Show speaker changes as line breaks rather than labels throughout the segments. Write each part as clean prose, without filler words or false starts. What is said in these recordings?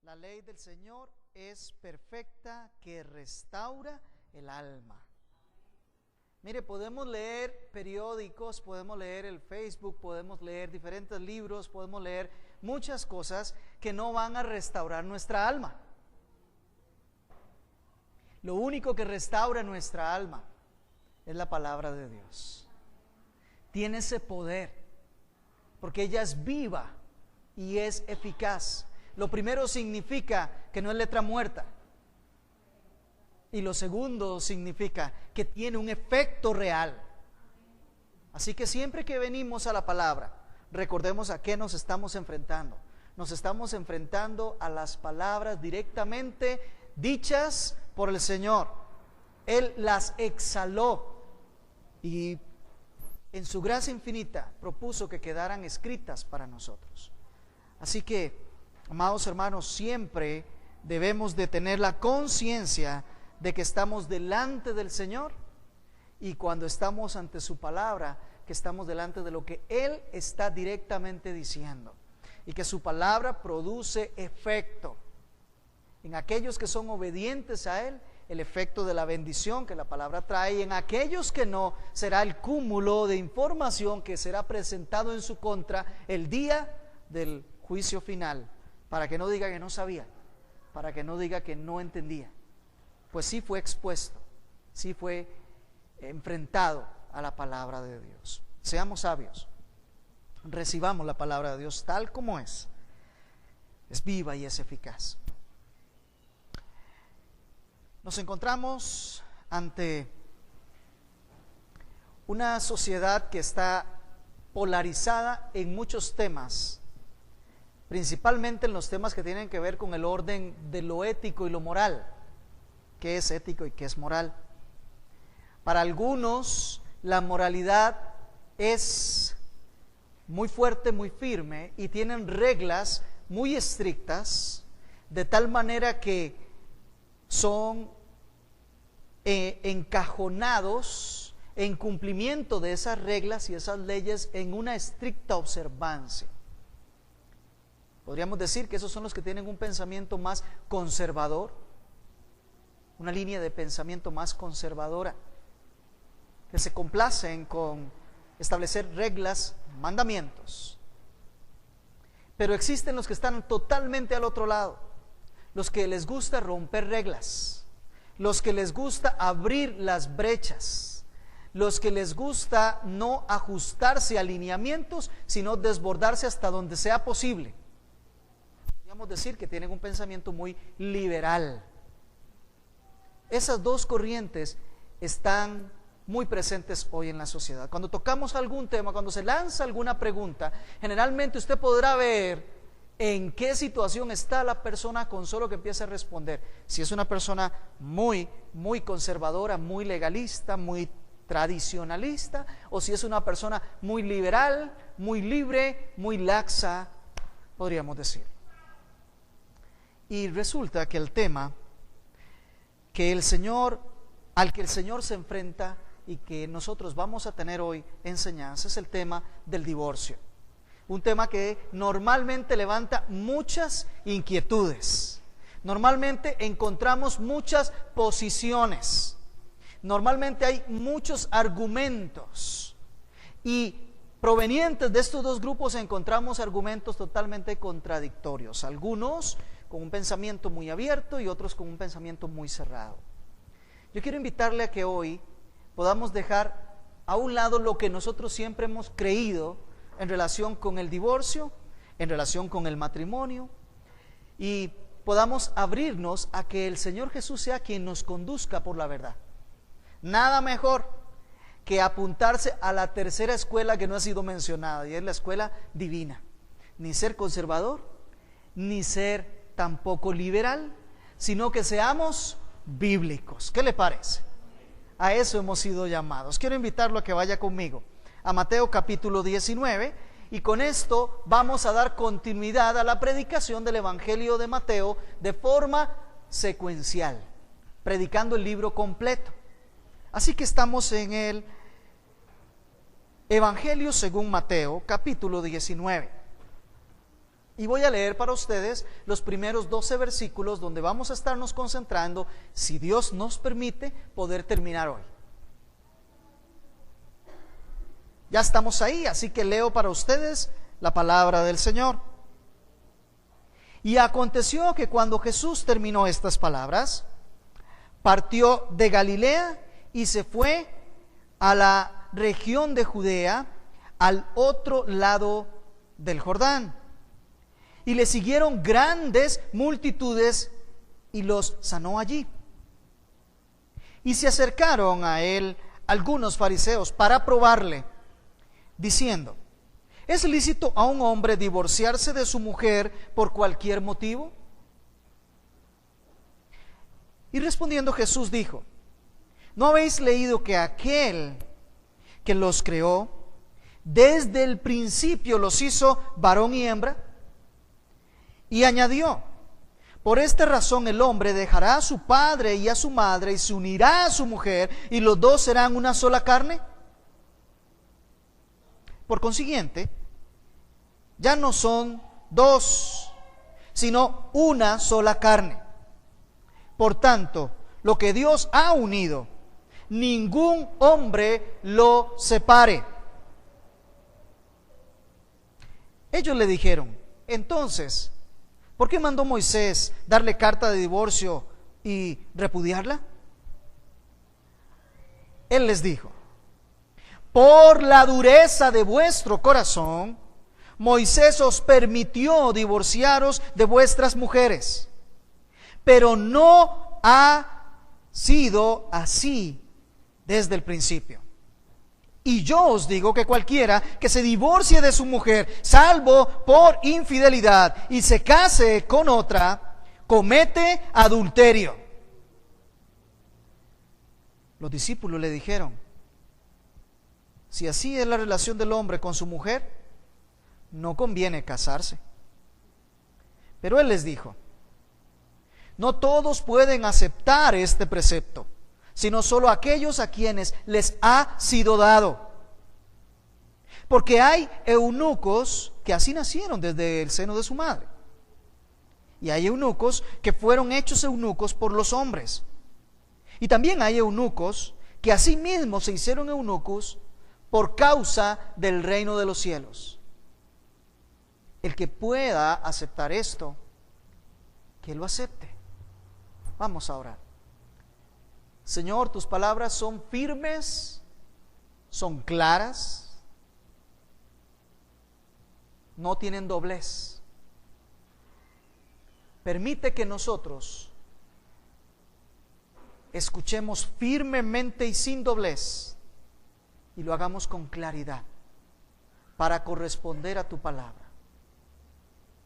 La ley del Señor es perfecta, que restaura el alma. Mire, podemos leer periódicos, podemos leer el Facebook, podemos leer diferentes libros, podemos leer muchas cosas que no van a restaurar nuestra alma. Lo único que restaura nuestra alma es la palabra de Dios. Tiene ese poder, porque ella es viva y es eficaz. Lo primero significa que no es letra muerta. Y lo segundo significa que tiene un efecto real. Así que siempre que venimos a la palabra, recordemos a qué nos estamos enfrentando. Nos estamos enfrentando a las palabras directamente dichas por el Señor. Él las exhaló y en su gracia infinita propuso que quedaran escritas para nosotros. Así que, amados hermanos, siempre debemos de tener la conciencia de que estamos delante del Señor, y cuando estamos ante su palabra, que estamos delante de lo que Él está directamente diciendo, y que su palabra produce efecto en aquellos que son obedientes a Él, el efecto de la bendición que la palabra trae, y en aquellos que no, será el cúmulo de información que será presentado en su contra el día del juicio final, para que no diga que no sabía, para que no diga que no entendía. Pues sí fue expuesto, sí fue enfrentado a la palabra de Dios. Seamos sabios, recibamos la palabra de Dios tal como es viva y es eficaz. Nos encontramos ante una sociedad que está polarizada en muchos temas, principalmente en los temas que tienen que ver con el orden de lo ético y lo moral. ¿Qué es ético y qué es moral? Para algunos la moralidad es muy fuerte, muy firme, y tienen reglas muy estrictas, de tal manera que son encajonados en cumplimiento de esas reglas y esas leyes en una estricta observancia. Podríamos decir que esos son los que tienen un pensamiento más conservador, una línea de pensamiento más conservadora, que se complacen con establecer reglas, mandamientos. Pero existen los que están totalmente al otro lado, los que les gusta romper reglas, los que les gusta abrir las brechas, los que les gusta no ajustarse a lineamientos, sino desbordarse hasta donde sea posible. Podríamos decir que tienen un pensamiento muy liberal. Esas dos corrientes están muy presentes hoy en la sociedad. Cuando tocamos algún tema, cuando se lanza alguna pregunta, generalmente usted podrá ver en qué situación está la persona con solo que empiece a responder. Si es una persona muy conservadora, muy legalista, muy tradicionalista, o si es una persona muy liberal, muy libre, muy laxa, podríamos decir. Y resulta que el tema que al que el Señor se enfrenta y que nosotros vamos a tener hoy enseñanza es el tema del divorcio. Un tema que normalmente levanta muchas inquietudes. Normalmente encontramos muchas posiciones. Normalmente hay muchos argumentos. Y provenientes de estos dos grupos encontramos argumentos totalmente contradictorios. Algunos con un pensamiento muy abierto y otros con un pensamiento muy cerrado. Yo quiero invitarle a que hoy podamos dejar a un lado lo que nosotros siempre hemos creído en relación con el divorcio, en relación con el matrimonio, y podamos abrirnos a que el Señor Jesús sea quien nos conduzca por la verdad. Nada mejor que apuntarse a la tercera escuela que no ha sido mencionada, y es la escuela divina. Ni ser conservador, ni ser tampoco liberal, sino que seamos bíblicos. ¿Qué le parece? A eso hemos sido llamados. Quiero invitarlo a que vaya conmigo a Mateo capítulo 19, y con esto vamos a dar continuidad a la predicación del Evangelio de Mateo de forma secuencial, predicando el libro completo. Así que estamos en el Evangelio según Mateo capítulo 19. Y voy a leer para ustedes los primeros 12 versículos donde vamos a estarnos concentrando, si Dios nos permite, poder terminar hoy. Ya estamos ahí, así que leo para ustedes la palabra del Señor. Y aconteció que cuando Jesús terminó estas palabras, partió de Galilea y se fue a la región de Judea, al otro lado del Jordán. Y le siguieron grandes multitudes y los sanó allí. Y se acercaron a él algunos fariseos para probarle, diciendo: ¿es lícito a un hombre divorciarse de su mujer por cualquier motivo? Y respondiendo Jesús dijo: ¿no habéis leído que aquel que los creó, desde el principio los hizo varón y hembra? Y añadió: por esta razón el hombre dejará a su padre y a su madre y se unirá a su mujer, y los dos serán una sola carne. Por consiguiente, ya no son dos, sino una sola carne. Por tanto, lo que Dios ha unido, ningún hombre lo separe. Ellos le dijeron: entonces, ¿por qué mandó Moisés darle carta de divorcio y repudiarla? Él les dijo: por la dureza de vuestro corazón, Moisés os permitió divorciaros de vuestras mujeres, pero no ha sido así desde el principio. Y yo os digo que cualquiera que se divorcie de su mujer, salvo por infidelidad, y se case con otra, comete adulterio. Los discípulos le dijeron: si así es la relación del hombre con su mujer, no conviene casarse. Pero él les dijo: no todos pueden aceptar este precepto, sino solo aquellos a quienes les ha sido dado. Porque hay eunucos que así nacieron desde el seno de su madre. Y hay eunucos que fueron hechos eunucos por los hombres. Y también hay eunucos que así mismo se hicieron eunucos por causa del reino de los cielos. El que pueda aceptar esto, que lo acepte. Vamos a orar. Señor, tus palabras son firmes, son claras, no tienen doblez. Permite que nosotros escuchemos firmemente y sin doblez, y lo hagamos con claridad para corresponder a tu palabra.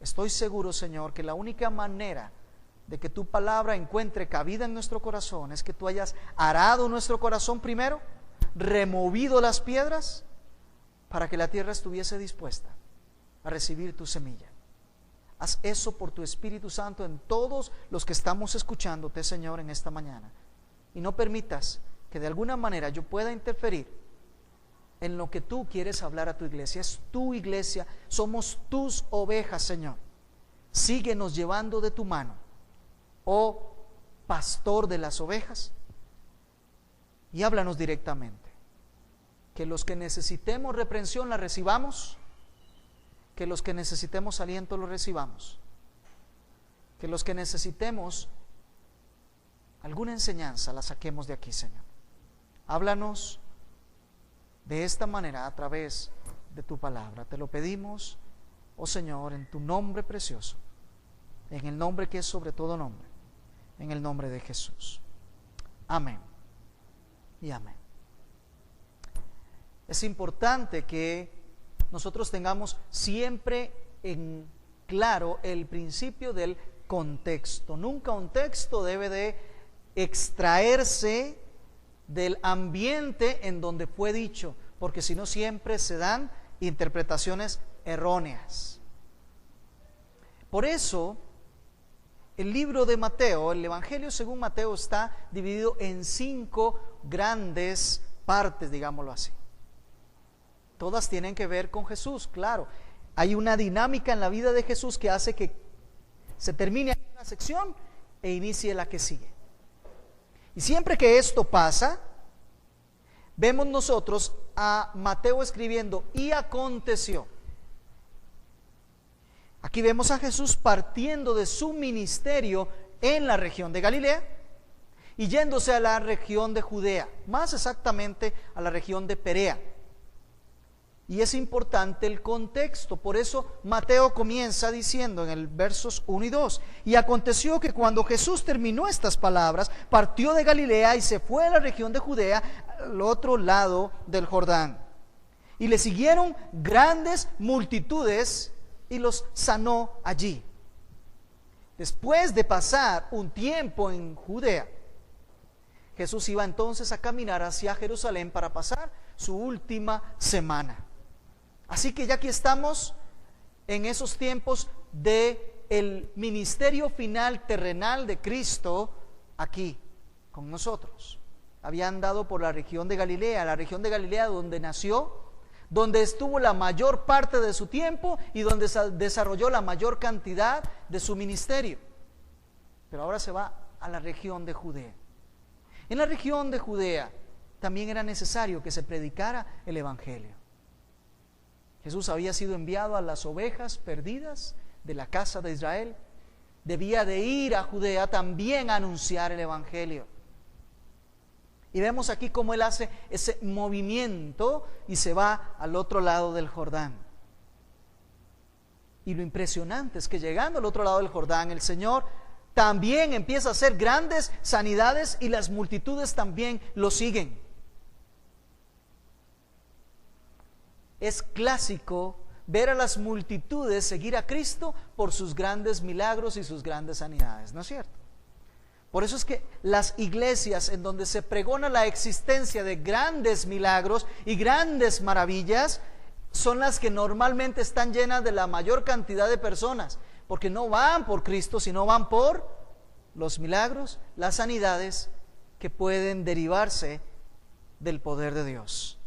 Estoy seguro, Señor, que la única manera de que tu palabra encuentre cabida en nuestro corazón es que tú hayas arado nuestro corazón primero, removido las piedras, para que la tierra estuviese dispuesta a recibir tu semilla. Haz eso por tu Espíritu Santo en todos los que estamos escuchándote, Señor, en esta mañana. Y no permitas que de alguna manera yo pueda interferir en lo que tú quieres hablar a tu iglesia. Es tu iglesia, somos tus ovejas, Señor. Síguenos llevando de tu mano, oh pastor de las ovejas, y háblanos directamente. Que los que necesitemos reprensión la recibamos, que los que necesitemos aliento lo recibamos, que los que necesitemos alguna enseñanza la saquemos de aquí, Señor. Háblanos de esta manera a través de tu palabra. Te lo pedimos, oh Señor, en tu nombre precioso, en el nombre que es sobre todo nombre, en el nombre de Jesús. Amén y amén. Es importante que nosotros tengamos siempre en claro el principio del contexto. Nunca un texto debe de extraerse del ambiente en donde fue dicho, porque si no siempre se dan interpretaciones erróneas. Por eso, el libro de Mateo, el Evangelio según Mateo, está dividido en 5 grandes partes, digámoslo así. Todas tienen que ver con Jesús, claro. hay una dinámica en la vida de Jesús que hace que se termine una sección e inicie la que sigue. Y siempre que esto pasa, vemos nosotros a Mateo escribiendo, y aconteció. Aquí vemos a Jesús partiendo de su ministerio en la región de Galilea y yéndose a la región de Judea, más exactamente a la región de Perea. Y es importante el contexto, por eso Mateo comienza diciendo en el versos 1 y 2, y aconteció que cuando Jesús terminó estas palabras, partió de Galilea y se fue a la región de Judea, al otro lado del Jordán. Y le siguieron grandes multitudes y los sanó allí. Después de pasar un tiempo en Judea, Jesús iba entonces a caminar hacia Jerusalén para pasar su última semana. Así que ya aquí estamos en esos tiempos de el ministerio final terrenal de Cristo aquí con nosotros. Había andado por la región de Galilea donde nació, donde estuvo la mayor parte de su tiempo y donde desarrolló la mayor cantidad de su ministerio. Pero ahora se va a la región de Judea. En la región de Judea también era necesario que se predicara el evangelio. Jesús había sido enviado a las ovejas perdidas de la casa de Israel. Debía de ir a Judea también a anunciar el evangelio. Y vemos aquí cómo Él hace ese movimiento y se va al otro lado del Jordán. Y lo impresionante es que llegando al otro lado del Jordán, el Señor también empieza a hacer grandes sanidades y las multitudes también lo siguen. Es clásico ver a las multitudes seguir a Cristo por sus grandes milagros y sus grandes sanidades, ¿no es cierto? Por eso es que las iglesias en donde se pregona la existencia de grandes milagros y grandes maravillas son las que normalmente están llenas de la mayor cantidad de personas, porque no van por Cristo, sino van por los milagros, las sanidades que pueden derivarse del poder de Dios.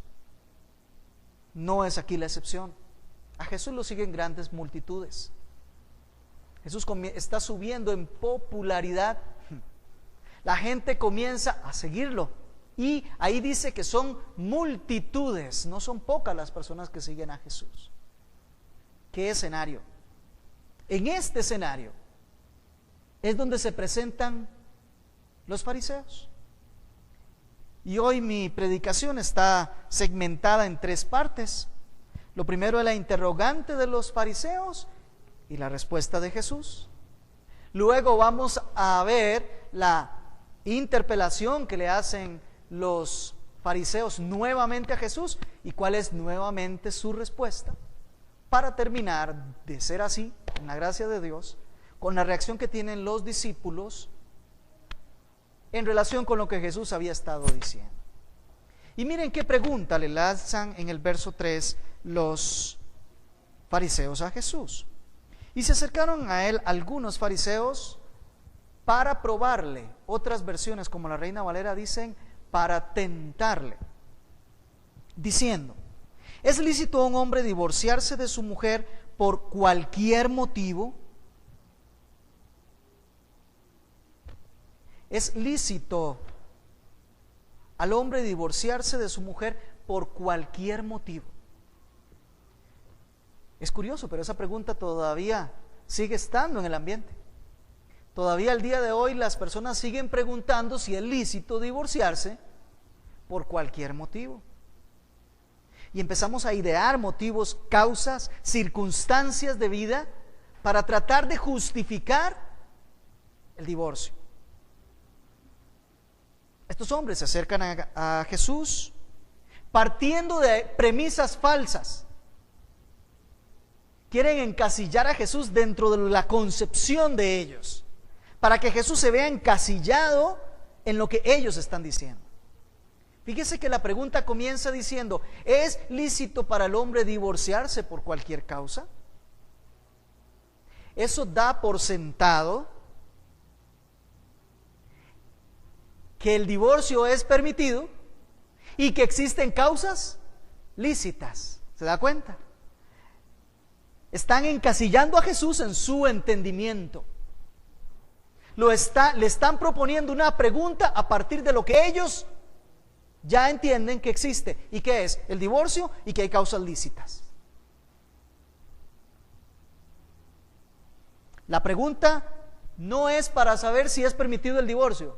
No es aquí la excepción. A Jesús lo siguen grandes multitudes. Jesús está subiendo en popularidad. La gente comienza a seguirlo. Y ahí dice que son multitudes. No son pocas las personas que siguen a Jesús. ¿Qué escenario? En este escenario es donde se presentan los fariseos. Y hoy mi predicación está segmentada en 3 partes. Lo primero es la interrogante de los fariseos y la respuesta de Jesús. Luego vamos a ver la interpelación que le hacen los fariseos nuevamente a Jesús y cuál es nuevamente su respuesta. Para terminar, de ser así, con la gracia de Dios, con la reacción que tienen los discípulos en relación con lo que Jesús había estado diciendo. Y miren qué pregunta le lanzan en el verso 3 los fariseos a Jesús. Y se acercaron a él algunos fariseos para probarle. Otras versiones, como la Reina Valera, dicen para tentarle, diciendo: ¿es lícito a un hombre divorciarse de su mujer por cualquier motivo? ¿Es lícito al hombre divorciarse de su mujer por cualquier motivo? Es curioso, pero esa pregunta todavía sigue estando en el ambiente. Todavía al día de hoy las personas siguen preguntando si es lícito divorciarse por cualquier motivo. Y empezamos a idear motivos, causas, circunstancias de vida para tratar de justificar el divorcio. Estos hombres se acercan a Jesús partiendo de premisas falsas. Quieren encasillar a Jesús dentro de la concepción de ellos, para que Jesús se vea encasillado en lo que ellos están diciendo. Fíjese que la pregunta comienza diciendo: ¿es lícito para el hombre divorciarse por cualquier causa? Eso da por sentado que el divorcio es permitido y que existen causas lícitas. ¿Se da cuenta? Están encasillando a Jesús en su entendimiento. Le están proponiendo una pregunta a partir de lo que ellos ya entienden que existe. ¿Y qué es? El divorcio y que hay causas lícitas. La pregunta no es para saber si es permitido el divorcio.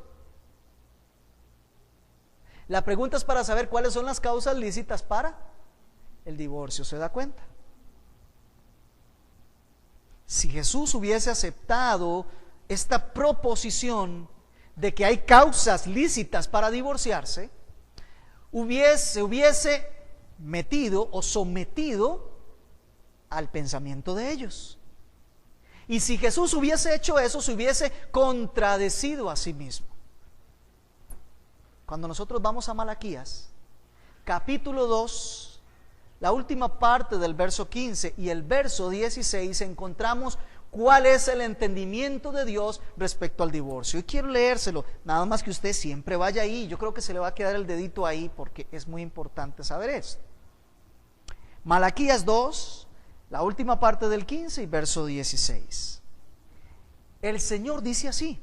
La pregunta es para saber cuáles son las causas lícitas para el divorcio. ¿Se da cuenta? Si Jesús hubiese aceptado esta proposición de que hay causas lícitas para divorciarse, hubiese metido o sometido al pensamiento de ellos. Y si Jesús hubiese hecho eso, se hubiese contradecido a sí mismo. Cuando nosotros vamos a Malaquías, capítulo 2, la última parte del verso 15 y el verso 16, encontramos cuál es el entendimiento de Dios respecto al divorcio. Y quiero leérselo, nada más que usted siempre vaya ahí. Yo creo que se le va a quedar el dedito ahí porque es muy importante saber esto. Malaquías 2, la última parte del 15 y verso 16. El Señor dice así: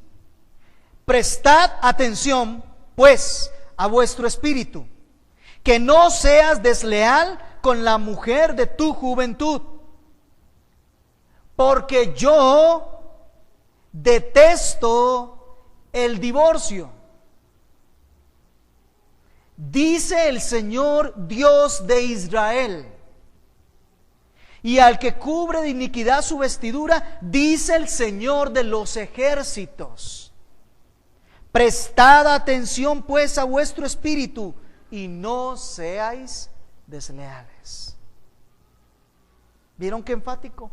prestad atención pues a vuestro espíritu, que no seas desleal con la mujer de tu juventud, porque yo detesto el divorcio, dice el Señor Dios de Israel. Y al que cubre de iniquidad su vestidura, dice el Señor de los ejércitos: prestad atención pues a vuestro espíritu y no seáis desleales. ¿Vieron qué enfático?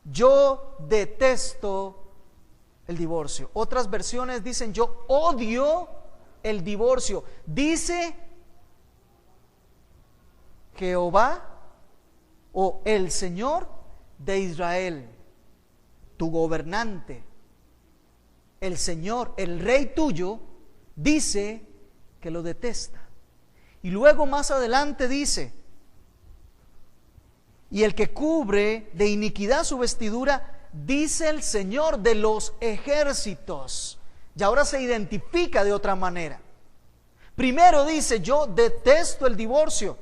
Yo detesto el divorcio. Otras versiones dicen yo odio el divorcio. Dice Jehová o el Señor de Israel, tu gobernante, el Señor, el Rey tuyo, dice que lo detesta. Y luego más adelante dice: y el que cubre de iniquidad su vestidura, dice el Señor de los ejércitos. Y ahora se identifica de otra manera. Primero dice: yo detesto el divorcio,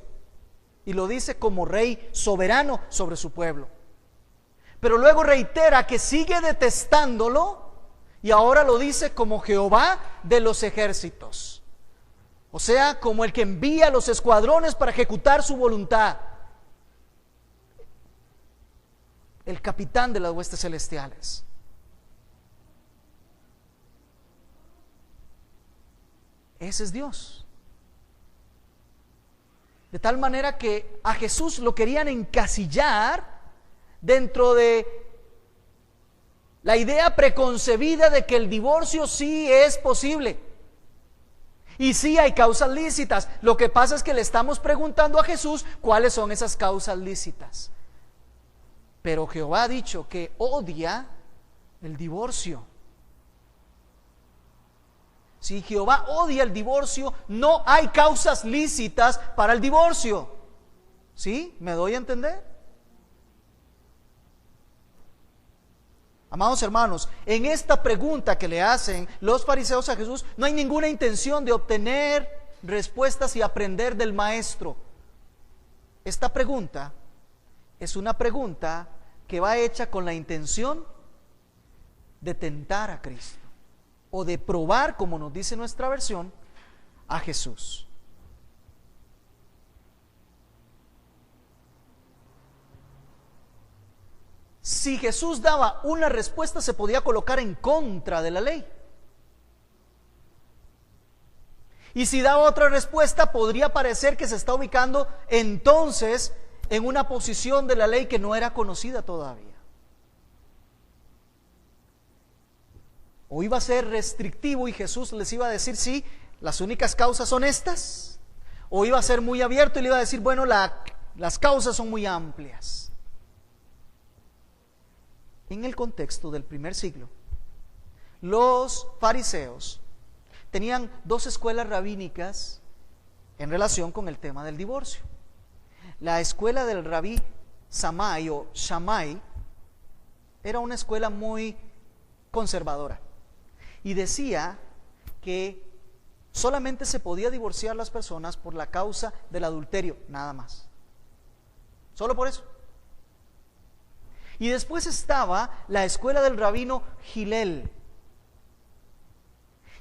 y lo dice como rey soberano sobre su pueblo. Pero luego reitera que sigue detestándolo, y ahora lo dice como Jehová de los ejércitos. O sea, como el que envía los escuadrones para ejecutar su voluntad. El capitán de las huestes celestiales. Ese es Dios. De tal manera que a Jesús lo querían encasillar dentro de la idea preconcebida de que el divorcio sí es posible y sí hay causas lícitas. Lo que pasa es que le estamos preguntando a Jesús cuáles son esas causas lícitas. Pero Jehová ha dicho que odia el divorcio. Si Jehová odia el divorcio, no hay causas lícitas para el divorcio. ¿Sí? ¿Me doy a entender? Amados hermanos, en esta pregunta que le hacen los fariseos a Jesús, no hay ninguna intención de obtener respuestas y aprender del maestro. Esta pregunta es una pregunta que va hecha con la intención de tentar a Cristo, o de probar, como nos dice nuestra versión, a Jesús. Si Jesús daba una respuesta, se podía colocar en contra de la ley. Y si daba otra respuesta, podría parecer que se está ubicando entonces en una posición de la ley que no era conocida todavía. O iba a ser restrictivo y Jesús les iba a decir: sí, las únicas causas son estas. O iba a ser muy abierto y le iba a decir: bueno, las causas son muy amplias. En el contexto del primer siglo, los fariseos tenían dos escuelas rabínicas en relación con el tema del divorcio. La escuela del rabí Samai o Shammai era una escuela muy conservadora y decía que solamente se podía divorciar las personas por la causa del adulterio, nada más. Solo por eso. Y después estaba la escuela del rabino Hillel.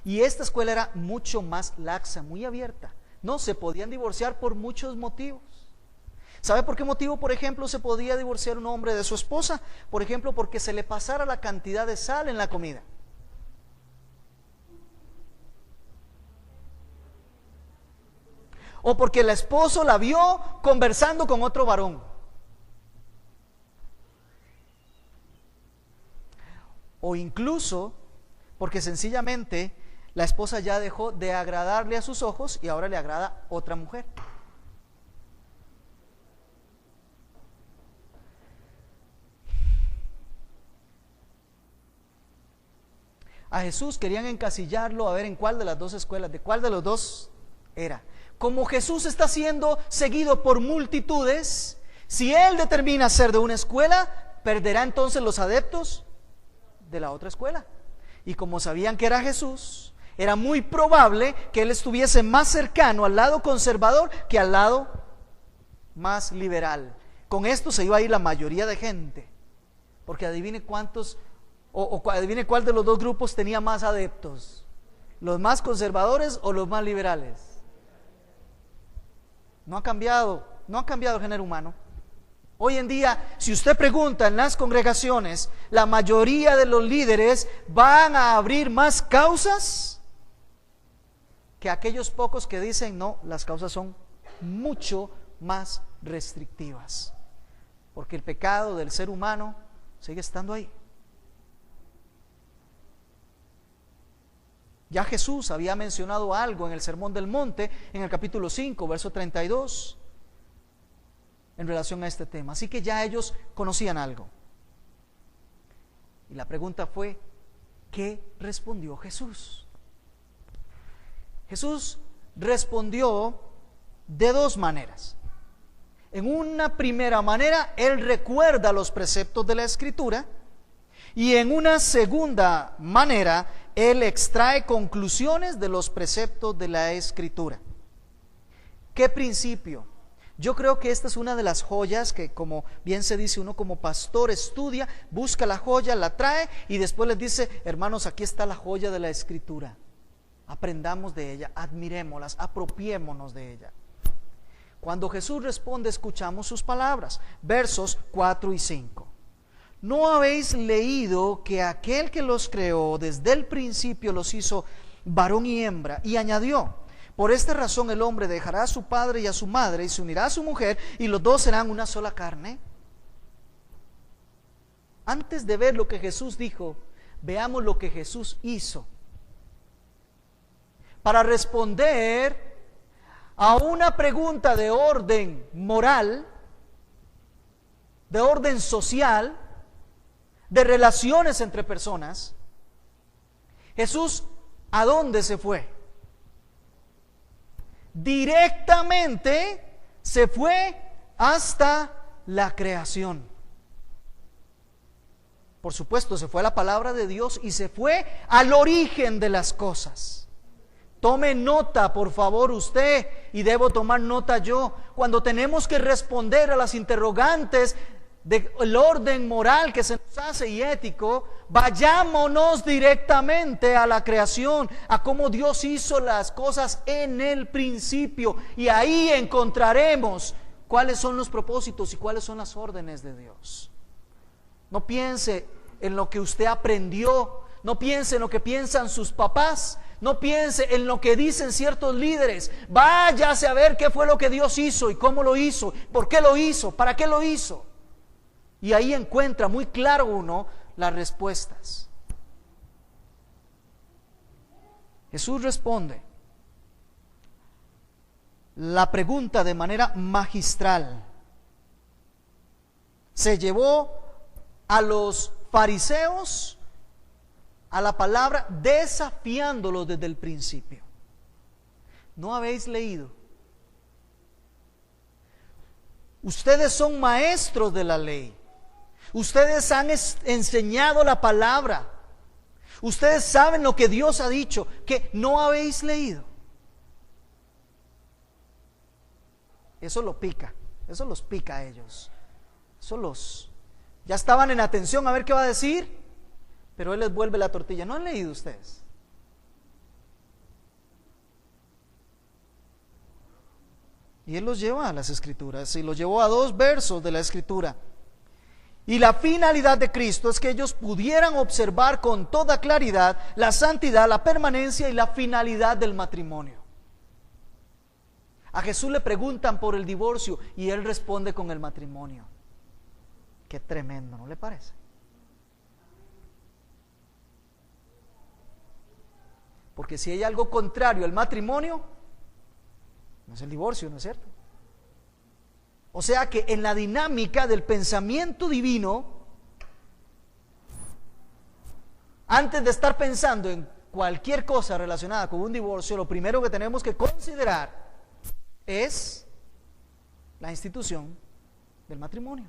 Y esta escuela era mucho más laxa, muy abierta. No, se podían divorciar por muchos motivos. ¿Sabe por qué motivo, por ejemplo, se podía divorciar un hombre de su esposa? Por ejemplo, porque se le pasara la cantidad de sal en la comida. O porque el esposo la vio conversando con otro varón. O incluso porque sencillamente la esposa ya dejó de agradarle a sus ojos y ahora le agrada otra mujer. A Jesús querían encasillarlo a ver en cuál de las dos escuelas, de cuál de los dos era. Como Jesús está siendo seguido por multitudes, si Él determina ser de una escuela, perderá entonces los adeptos de la otra escuela. Y como sabían que era Jesús, era muy probable que Él estuviese más cercano al lado conservador que al lado más liberal. Con esto se iba a ir la mayoría de gente, porque adivine cuántos, o adivine cuál de los dos grupos tenía más adeptos, los más conservadores o los más liberales. No ha cambiado el género humano. Hoy en día, si usted pregunta en las congregaciones, la mayoría de los líderes van a abrir más causas que aquellos pocos que dicen no, las causas son mucho más restrictivas, porque el pecado del ser humano sigue estando ahí. Ya Jesús había mencionado algo en el Sermón del Monte, en el capítulo 5, verso 32, en relación a este tema. Así que ya ellos conocían algo. Y la pregunta fue, ¿qué respondió Jesús? Jesús respondió de dos maneras. En una primera manera, Él recuerda los preceptos de la Escritura, y en una segunda manera, Él extrae conclusiones de los preceptos de la Escritura. ¿Qué principio? Yo creo que esta es una de las joyas que, como bien se dice, uno como pastor estudia, busca la joya, la trae y después les dice, hermanos, aquí está la joya de la Escritura. Aprendamos de ella, admirémoslas, apropiémonos de ella. Cuando Jesús responde, escuchamos sus palabras, versos 4 y 5. ¿No habéis leído que aquel que los creó desde el principio los hizo varón y hembra? Y añadió, por esta razón el hombre dejará a su padre y a su madre y se unirá a su mujer y los dos serán una sola carne. Antes de ver lo que Jesús dijo, veamos lo que Jesús hizo para responder a una pregunta de orden moral, de orden social, de relaciones entre personas. Jesús, ¿a dónde se fue? Directamente se fue hasta la creación. Por supuesto, se fue a la palabra de Dios y se fue al origen de las cosas. Tome nota, por favor, usted, y debo tomar nota yo, cuando tenemos que responder a las interrogantes del orden moral que se nos hace y ético, vayámonos directamente a la creación, a cómo Dios hizo las cosas en el principio, y ahí encontraremos cuáles son los propósitos y cuáles son las órdenes de Dios. No piense en lo que usted aprendió, no piense en lo que piensan sus papás, no piense en lo que dicen ciertos líderes. Váyase a ver qué fue lo que Dios hizo y cómo lo hizo, por qué lo hizo, para qué lo hizo. Y ahí encuentra muy claro uno las respuestas. Jesús responde la pregunta de manera magistral. Se llevó a los fariseos a la palabra, desafiándolos desde el principio. ¿No habéis leído Ustedes son maestros de la ley. Ustedes han enseñado la palabra. Ustedes saben lo que Dios ha dicho, que no habéis leído. Eso los pica a ellos. Ya estaban en atención a ver qué va a decir, pero Él les vuelve la tortilla. ¿No han leído ustedes? Y Él los lleva a las Escrituras, y los llevó a 2 versos de la Escritura. Y la finalidad de Cristo es que ellos pudieran observar con toda claridad la santidad, la permanencia y la finalidad del matrimonio. A Jesús le preguntan por el divorcio y Él responde con el matrimonio. Qué tremendo, ¿no le parece? Porque si hay algo contrario al matrimonio, no es el divorcio, ¿no es cierto? O sea que en la dinámica del pensamiento divino, antes de estar pensando en cualquier cosa relacionada con un divorcio, lo primero que tenemos que considerar es la institución del matrimonio.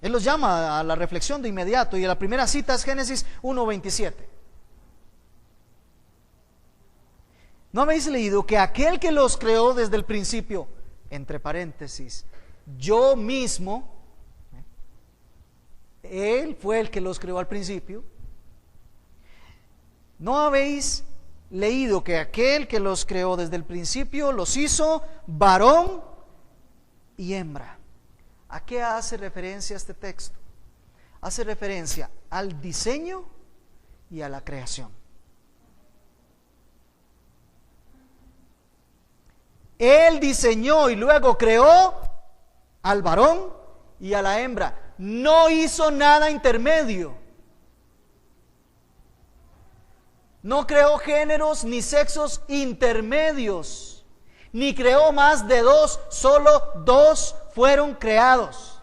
Él los llama a la reflexión de inmediato, y la primera cita es Génesis 1:27. ¿No habéis leído que aquel que los creó desde el principio, entre paréntesis, yo mismo, Él fue el que los creó al principio? ¿No habéis leído que aquel que los creó desde el principio los hizo varón y hembra? ¿A qué hace referencia este texto? Hace referencia al diseño y a la creación. Él diseñó y luego creó al varón y a la hembra. No hizo nada intermedio. No creó géneros ni sexos intermedios. Ni creó más de 2, solo 2 fueron creados.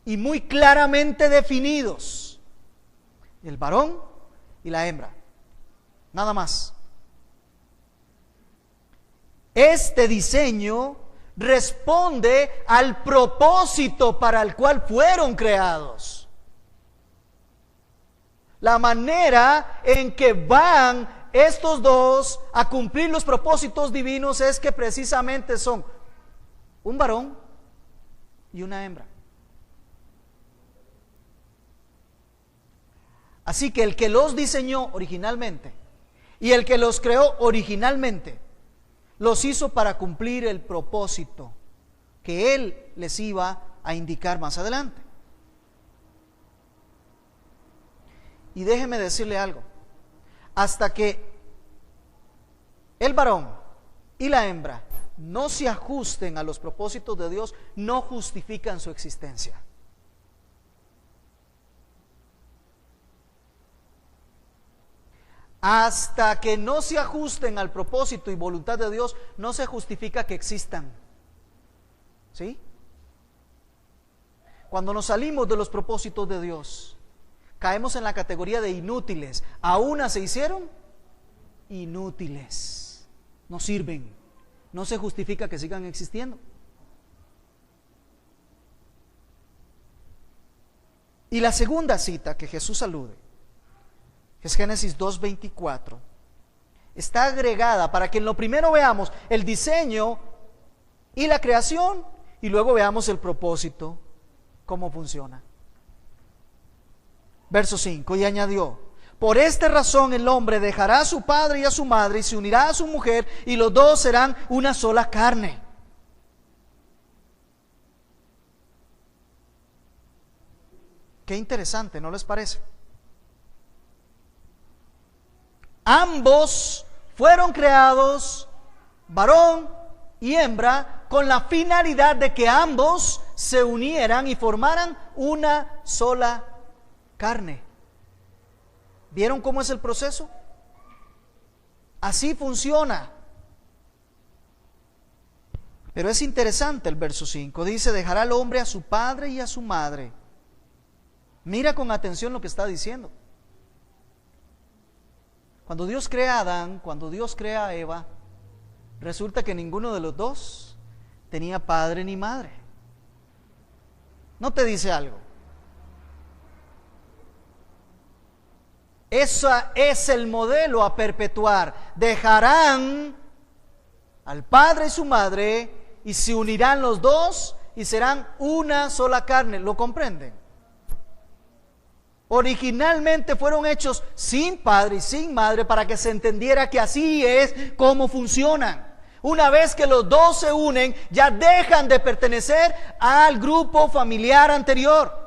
Y muy claramente definidos. El varón y la hembra. Nada más. Este diseño responde al propósito para el cual fueron creados. La manera en que van estos dos a cumplir los propósitos divinos es que precisamente son un varón y una hembra. Así que el que los diseñó originalmente y el que los creó originalmente los hizo para cumplir el propósito que Él les iba a indicar más adelante. Y déjeme decirle algo, hasta que el varón y la hembra no se ajusten a los propósitos de Dios, no justifican su existencia. Hasta que no se ajusten al propósito y voluntad de Dios, no se justifica que existan. ¿Sí? Cuando nos salimos de los propósitos de Dios, caemos en la categoría de inútiles. A una se hicieron inútiles. No sirven. No se justifica que sigan existiendo. Y la segunda cita que Jesús alude, que es Génesis 2:24, está agregada para que en lo primero veamos el diseño y la creación y luego veamos el propósito, cómo funciona. Verso 5, y añadió: por esta razón el hombre dejará a su padre y a su madre y se unirá a su mujer y los dos serán una sola carne. Qué interesante, ¿no les parece? Ambos fueron creados, varón y hembra, con la finalidad de que ambos se unieran y formaran una sola carne. ¿Vieron cómo es el proceso? Así funciona. Pero es interesante el verso 5. Dice: dejará el hombre a su padre y a su madre. Mira con atención lo que está diciendo. Cuando Dios crea a Adán, cuando Dios crea a Eva, Resulta que ninguno de los dos tenía padre ni madre. ¿No te dice algo? Ese es el modelo a perpetuar. Dejarán al padre y su madre y se unirán los dos y serán una sola carne. ¿Lo comprenden? Originalmente fueron hechos sin padre y sin madre para que se entendiera que así es como funcionan. Una vez que los dos se unen, ya dejan de pertenecer al grupo familiar anterior.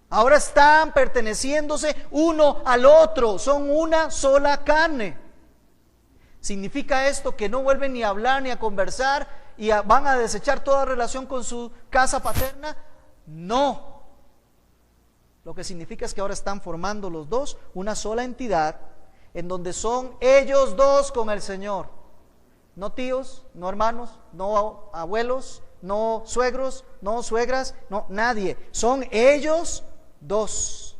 Ahora están perteneciéndose uno al otro, son una sola carne. ¿Significa esto que no vuelven ni a hablar ni a conversar y van a desechar toda relación con su casa paterna? No. Lo que significa es que ahora están formando los dos una sola entidad en donde son ellos dos con el Señor. No tíos, no hermanos, no abuelos, no suegros, no suegras, no nadie. Son ellos dos.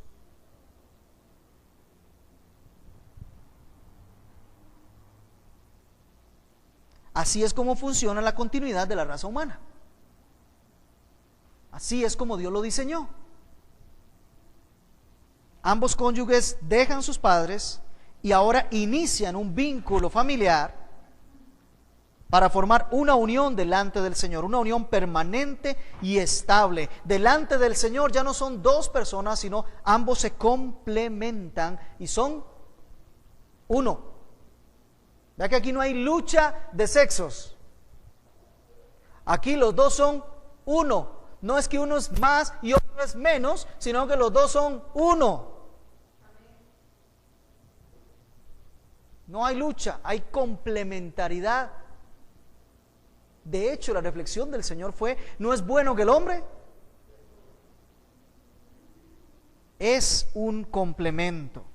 Así es como funciona la continuidad de la raza humana. Así es como Dios lo diseñó. Ambos cónyuges dejan sus padres y ahora inician un vínculo familiar para formar una unión delante del Señor, una unión permanente y estable. Delante del Señor ya no son dos personas, sino ambos se complementan y son uno. Vea que aquí no hay lucha de sexos. Aquí los dos son uno. No es que uno es más y otro es menos, sino que los dos son uno. No hay lucha, hay complementariedad. De hecho, la reflexión del Señor fue: ¿no es bueno que el hombre? Es un complemento.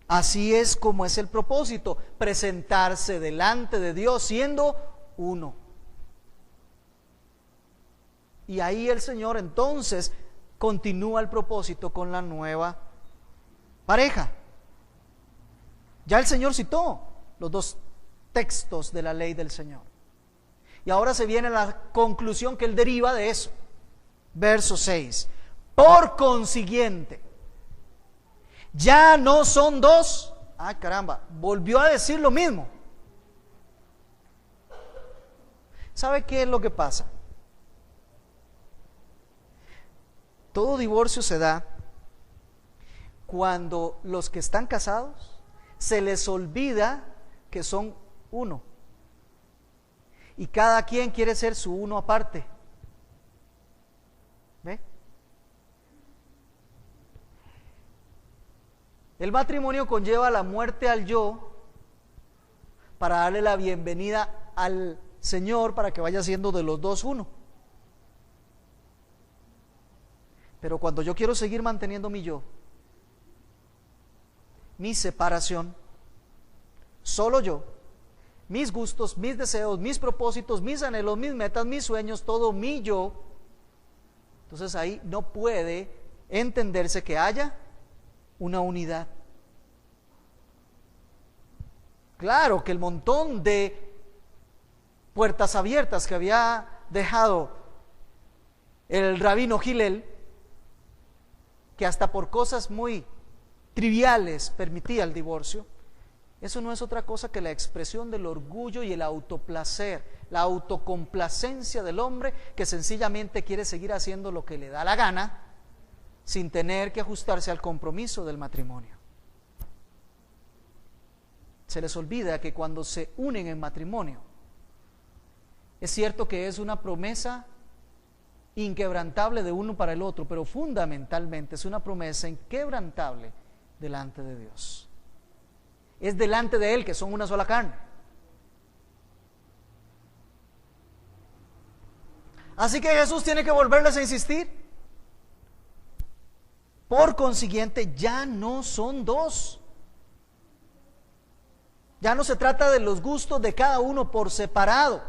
Así es como es el propósito, presentarse delante de Dios siendo uno. Y ahí el Señor entonces continúa el propósito con la nueva pareja. Ya el Señor citó los dos textos de la ley del Señor. Y ahora se viene la conclusión que él deriva de eso. Verso 6. Por consiguiente, ya no son dos. Ah, caramba, volvió a decir lo mismo. ¿Sabe qué es lo que pasa? Todo divorcio se da cuando los que están casados se les olvida que son uno. Y cada quien quiere ser su uno aparte. ¿Ve? El matrimonio conlleva la muerte al yo para darle la bienvenida al Señor para que vaya siendo de los dos uno. Pero cuando yo quiero seguir manteniendo mi yo, mi separación, solo yo, mis gustos, mis deseos, mis propósitos, mis anhelos, mis metas, mis sueños, todo mi yo, entonces ahí no puede entenderse que haya una unidad. Claro que el montón de puertas abiertas que había dejado el rabino Hillel, que hasta por cosas muy triviales permitía el divorcio, eso no es otra cosa que la expresión del orgullo y el autoplacer, la autocomplacencia del hombre que sencillamente quiere seguir haciendo lo que le da la gana sin tener que ajustarse al compromiso del matrimonio. Se les olvida que cuando se unen en matrimonio, es cierto que es una promesa inquebrantable de uno para el otro, pero fundamentalmente es una promesa inquebrantable delante de Dios. Es delante de Él que son una sola carne. Así que Jesús tiene que volverles a insistir. Por consiguiente, ya no son dos. Ya no se trata de los gustos de cada uno por separado.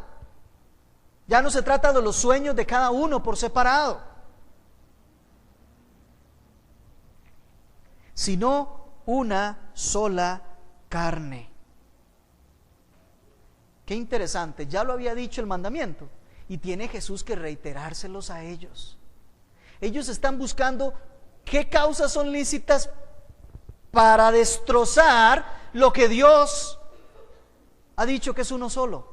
Ya no se trata de los sueños de cada uno por separado, sino una sola carne. Qué interesante, ya lo había dicho el mandamiento y tiene Jesús que reiterárselos a ellos. Ellos están buscando qué causas son lícitas para destrozar lo que Dios ha dicho que es uno solo.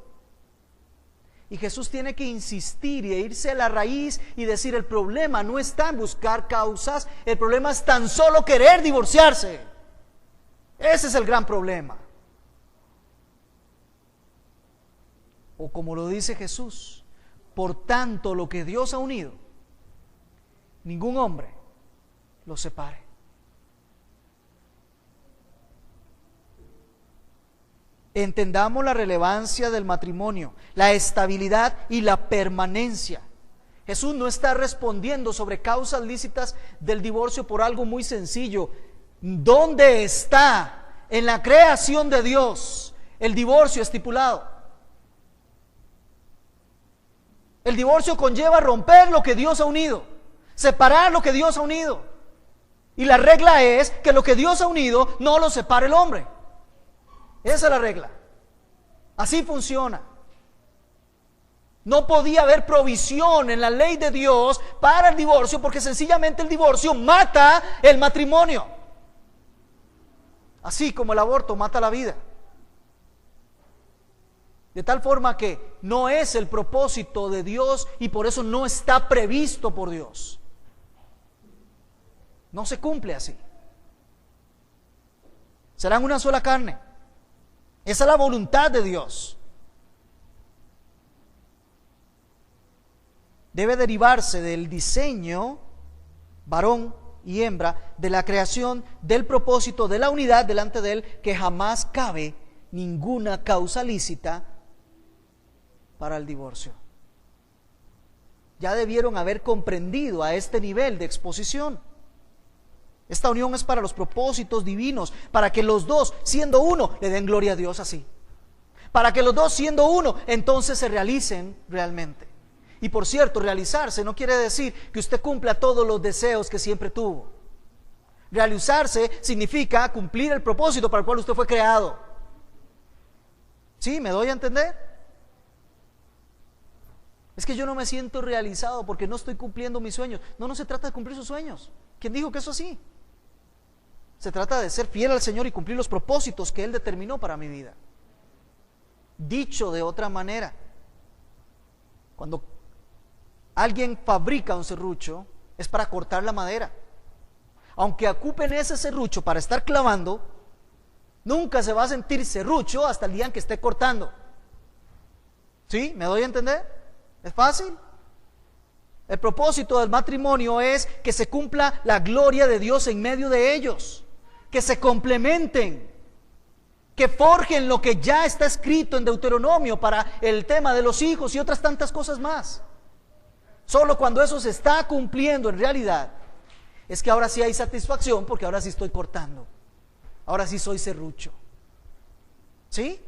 Y Jesús tiene que insistir y irse a la raíz y decir: el problema no está en buscar causas, el problema es tan solo querer divorciarse. Ese es el gran problema. O como lo dice Jesús: por tanto, lo que Dios ha unido, ningún hombre lo separe. Entendamos la relevancia del matrimonio, la estabilidad y la permanencia. Jesús no está respondiendo sobre causas lícitas del divorcio por algo muy sencillo. ¿Dónde está en la creación de Dios el divorcio estipulado? El divorcio conlleva romper lo que Dios ha unido, separar lo que Dios ha unido. Y la regla es que lo que Dios ha unido no lo separe el hombre. Esa es la regla. Así funciona. No podía haber provisión en la ley de Dios para el divorcio, porque sencillamente el divorcio mata el matrimonio. Así como el aborto mata la vida. De tal forma que no es el propósito de Dios y por eso no está previsto por Dios. No se cumple así. Serán una sola carne. Esa es la voluntad de Dios. Debe derivarse del diseño, varón y hembra, de la creación, del propósito, de la unidad delante de Él, que jamás cabe ninguna causa lícita para el divorcio. Ya debieron haber comprendido a este nivel de exposición. Esta unión es para los propósitos divinos, para que los dos, siendo uno, le den gloria a Dios así. Para que los dos, siendo uno, entonces se realicen realmente. Y por cierto, realizarse no quiere decir que usted cumpla todos los deseos que siempre tuvo. Realizarse significa cumplir el propósito para el cual usted fue creado. ¿Sí? ¿Me doy a entender? Es que yo no me siento realizado porque no estoy cumpliendo mis sueños. No se trata de cumplir sus sueños. ¿Quién dijo que eso así? Se trata de ser fiel al Señor y cumplir los propósitos que Él determinó para mi vida. Dicho de otra manera, cuando alguien fabrica un serrucho, es para cortar la madera. Aunque ocupen ese serrucho para estar clavando, nunca se va a sentir serrucho hasta el día en que esté cortando. ¿Sí? ¿Me doy a entender? ¿Es fácil? El propósito del matrimonio es que se cumpla la gloria de Dios en medio de ellos, que se complementen, que forjen lo que ya está escrito en Deuteronomio para el tema de los hijos y otras tantas cosas más. Solo cuando eso se está cumpliendo en realidad es que ahora sí hay satisfacción, porque ahora sí estoy cortando, ahora sí soy serrucho. ¿Sí?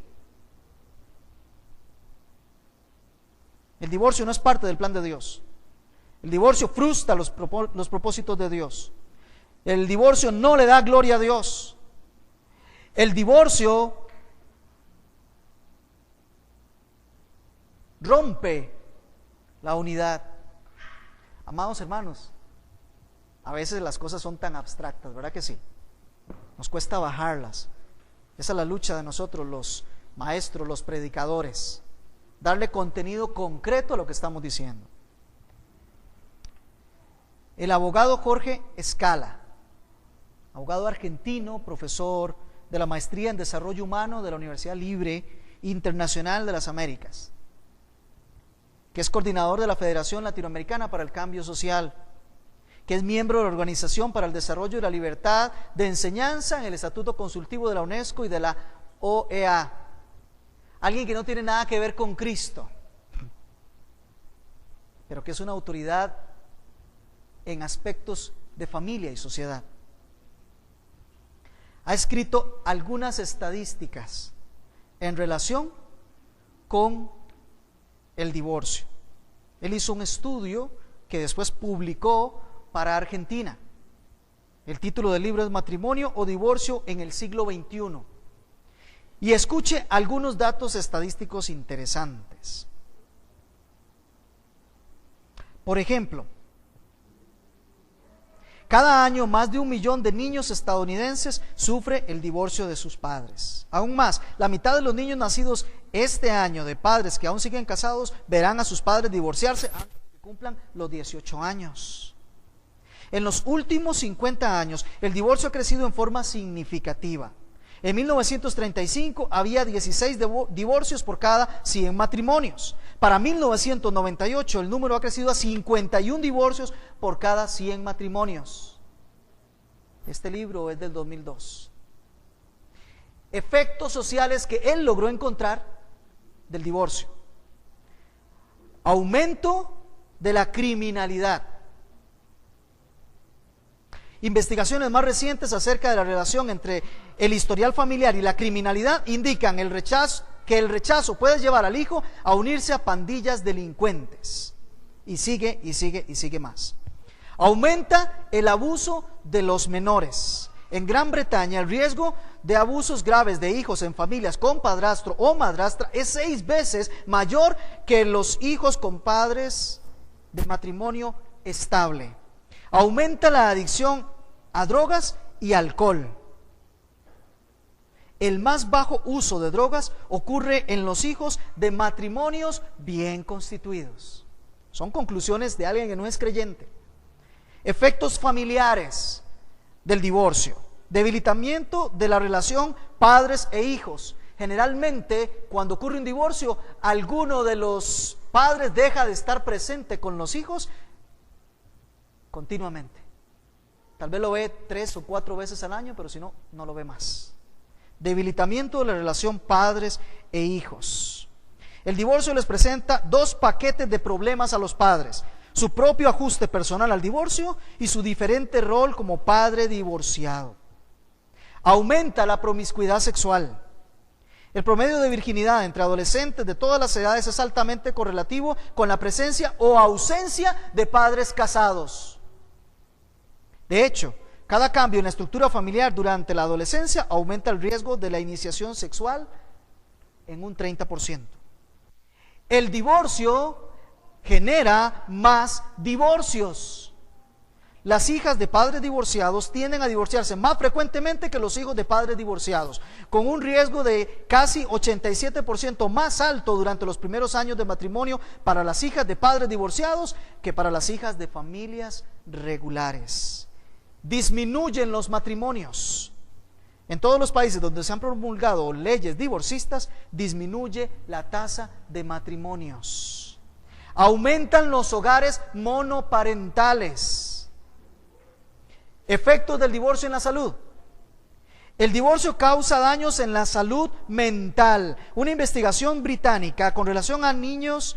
El divorcio no es parte del plan de Dios. El divorcio frustra los propósitos de Dios. El divorcio no le da gloria a Dios. El divorcio rompe la unidad. Amados hermanos, a veces las cosas son tan abstractas, ¿verdad que sí? Nos cuesta bajarlas. Esa es la lucha de nosotros, los maestros, los predicadores, darle contenido concreto a lo que estamos diciendo. El abogado Jorge Escala, abogado argentino, profesor de la maestría en desarrollo humano de la Universidad Libre Internacional de las Américas, que es coordinador de la Federación Latinoamericana para el Cambio Social, que es miembro de la Organización para el Desarrollo y la Libertad de Enseñanza en el Estatuto Consultivo de la UNESCO y de la OEA. Alguien que no tiene nada que ver con Cristo, pero que es una autoridad en aspectos de familia y sociedad. Ha escrito algunas estadísticas en relación con el divorcio. Él hizo un estudio que después publicó para Argentina. El título del libro es Matrimonio o Divorcio en el siglo XXI. Y escuche algunos datos estadísticos interesantes. Por ejemplo, cada año más de 1 millón de niños estadounidenses sufre el divorcio de sus padres. Aún más, la mitad de los niños nacidos este año de padres que aún siguen casados verán a sus padres divorciarse antes de que cumplan los 18 años. En los últimos 50 años, el divorcio ha crecido en forma significativa. En 1935 había 16 divorcios por cada 100 matrimonios. Para 1998 el número ha crecido a 51 divorcios por cada 100 matrimonios. Este libro es del 2002. Efectos sociales que él logró encontrar del divorcio: aumento de la criminalidad. Investigaciones más recientes acerca de la relación entre el historial familiar y la criminalidad indican que el rechazo puede llevar al hijo a unirse a pandillas delincuentes. Y sigue más. Aumenta el abuso de los menores. En Gran Bretaña, el riesgo de abusos graves de hijos en familias con padrastro o madrastra es 6 veces mayor que los hijos con padres de matrimonio estable. Aumenta la adicción a drogas y alcohol. El más bajo uso de drogas ocurre en los hijos de matrimonios bien constituidos. Son conclusiones de alguien que no es creyente. Efectos familiares del divorcio: debilitamiento de la relación padres e hijos. Generalmente, cuando ocurre un divorcio, alguno de los padres deja de estar presente con los hijos continuamente. Tal vez lo ve 3 o 4 veces al año, pero si no, no lo ve más. Debilitamiento de la relación padres e hijos. El divorcio les presenta 2 paquetes de problemas a los padres: su propio ajuste personal al divorcio y su diferente rol como padre divorciado. Aumenta la promiscuidad sexual. El promedio de virginidad entre adolescentes de todas las edades es altamente correlativo con la presencia o ausencia de padres casados. De hecho, cada cambio en la estructura familiar durante la adolescencia aumenta el riesgo de la iniciación sexual en un 30%. El divorcio genera más divorcios. Las hijas de padres divorciados tienden a divorciarse más frecuentemente que los hijos de padres divorciados, con un riesgo de casi 87% más alto durante los primeros años de matrimonio para las hijas de padres divorciados que para las hijas de familias regulares. Disminuyen los matrimonios. En todos los países donde se han promulgado leyes divorcistas, disminuye la tasa de matrimonios. Aumentan los hogares monoparentales. Efectos del divorcio en la salud. El divorcio causa daños en la salud mental. Una investigación británica con relación a niños